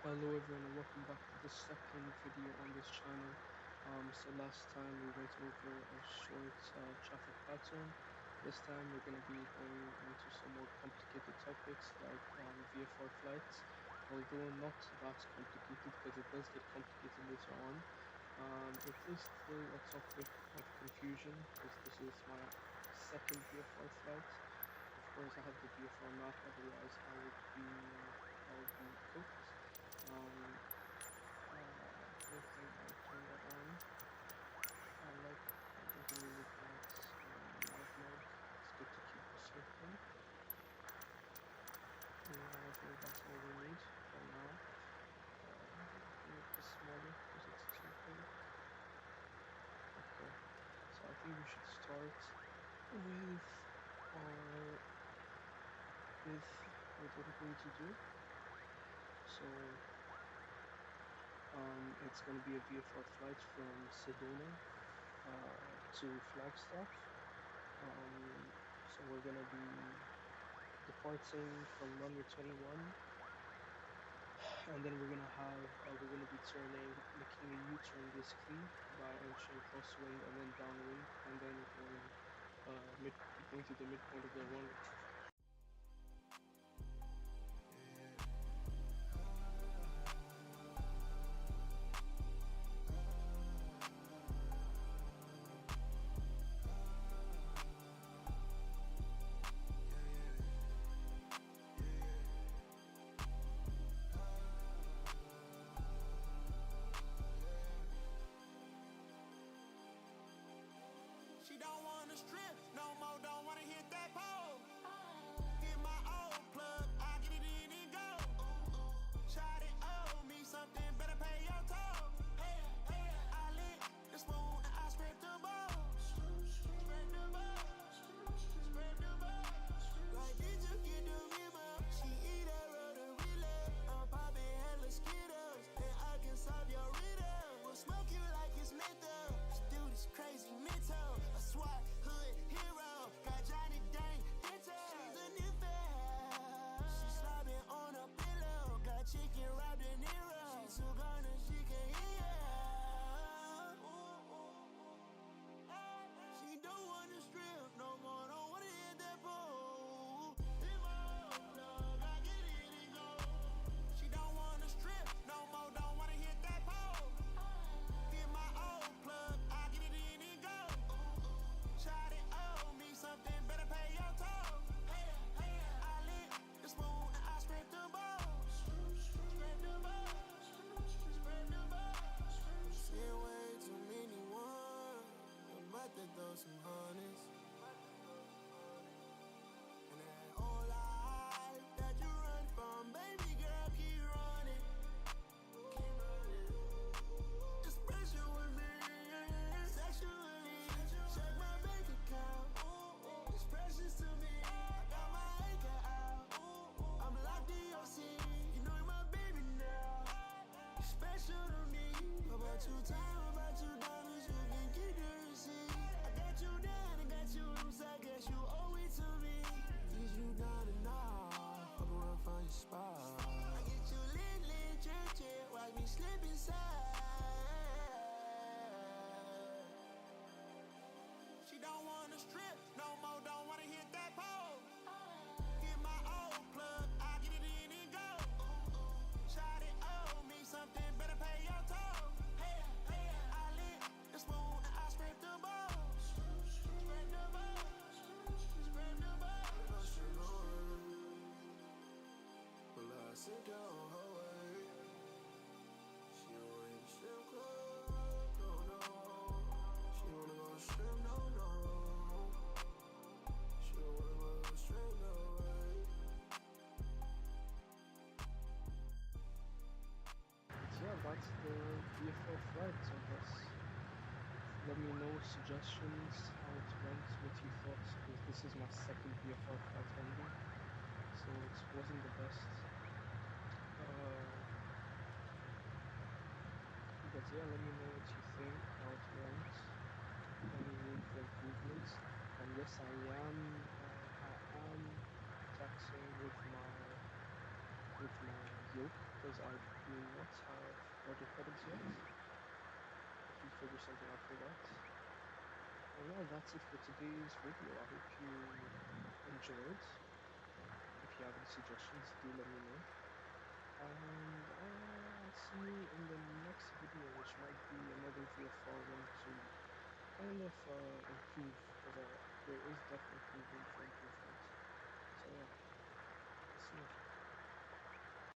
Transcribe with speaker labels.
Speaker 1: Hello everyone and welcome back to the second video on this channel. So last time we went over a short traffic pattern. This time we're going to be going into some more complicated topics like VFR flights, although not that complicated because it does get complicated later on. It is still a topic of confusion because this is my second VFR flight. Of course I have the VFR map, otherwise I would be cooked. Good thing I turned that on. I don't really need that live mode. It's good to keep the circling. Yeah, I think that's all we need for now. Make this smaller because it's too big. Okay, so I think we should start with what we're going to do. So it's going to be a VFR flight from Sedona to Flagstaff. So we're going to be departing from runway 21, and then we're going to be making a U-turn basically by entering crosswind and then downwind, and then going to the midpoint of the runway.
Speaker 2: She don't wanna strip no more, don't wanna hit that pole. Hit my old plug, I get it in and go. Shot it, owe me something, better pay your toll. I lit the spoon and I scraped the bowl. Scrape the bowl, scrape the bowl. Like did you get the memo? She eat that rotary. I'm popping hella Skittles, and I can solve your riddle. We'll smoke you like it's menthol. This dude is crazy mental. SWAT hood hero, got Johnny Dang Ditto. She's a new fan. She slobbing on a pillow, got chicken wrapped in Nero. She too gone and she can hear. She don't wanna strip no more, don't wanna hit that pole. Hit my old plug, I get it and go. She don't wanna strip no more, don't wanna hit that pole. Hit my old plug, I get it in and go. Shot it, owe me something, better pay your toll. I lit the spoon and I scraped the bowl. Scrape the bowl, scrape the bowl. Seen way too many ones, I'm about to throw some honeys. And that old life that you run from, baby girl, keep running. Keep running. Expression with me, sexually. Check my bank account. It's precious to me. I got my anchor out. I'm locked in your seat. You know you're my baby now. You're special to me. About your time, about your diamonds, you can keep the receipt. I got you down, I got you loose. I guess you owe it to me. Is you down and now? Fuck around, find your spot. I get you lit, church, watch me slip inside. She don't wanna strip no more, don't wanna hit that pole. Hit my old plug, I get it in and go. Shot it, owe me something, better pay your toll. I lit the spoon and I scraped the bowl. Scrape the bowl, scrape the bowl. Well, I sit down her way. She don't in the strip club, no. She wanna go strip, no. She don't wanna go strip, no way.
Speaker 1: But yeah, that's the VFR flight, I guess. Let me know suggestions, how it went, what you thought, because this is my second VFR flight only, so it wasn't the best. But yeah, let me know what you think, how it went, any room for improvements. And yes, I am taxing with my yoke. because I do not have audio credits yet. If you figure something out for that. And yeah, that's it for today's video. I hope you enjoyed. If you have any suggestions, do let me know. And I'll see you in the next video, which might be another VFR one to kind of improve, because there is definitely room for improvement. So yeah, I'll see you.